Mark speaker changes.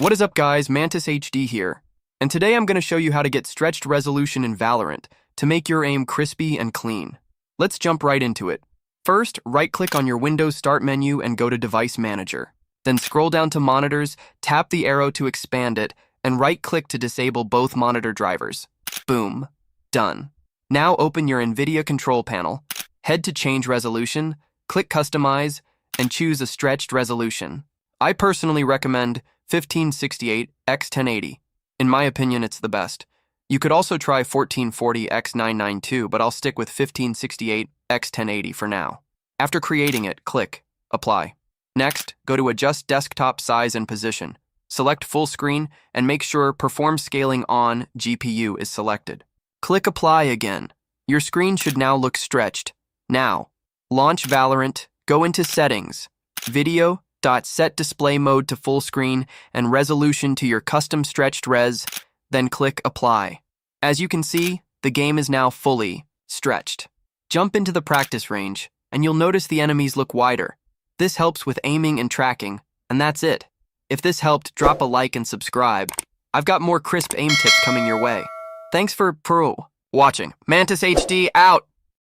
Speaker 1: What is up guys, Mantis HD here, and today I'm going to show you how to get stretched resolution in Valorant to make your aim crispy and clean. Let's jump right into it. First, right-click on your Windows Start menu and go to Device Manager. Then scroll down to Monitors, tap the arrow to expand it, and right-click to disable both monitor drivers. Boom. Done. Now open your NVIDIA control panel, head to Change Resolution, click Customize, and choose a stretched resolution. I personally recommend 1568 x 1080. In my opinion, it's the best. You could also try 1440 x 992, but I'll stick with 1568 x 1080 for now. After creating it, click Apply. Next, go to Adjust Desktop Size and Position. Select Full Screen and make sure Perform Scaling on GPU is selected. Click Apply again. Your screen should now look stretched. Now, launch Valorant, go into Settings, Video, set display mode to full screen and resolution to your custom stretched res, then click Apply. As you can see, the game is now fully stretched. Jump into the practice range, and you'll notice the enemies look wider. This helps with aiming and tracking, and that's it. If this helped, drop a like and subscribe. I've got more crisp aim tips coming your way. Thanks for watching. Mantis HD out!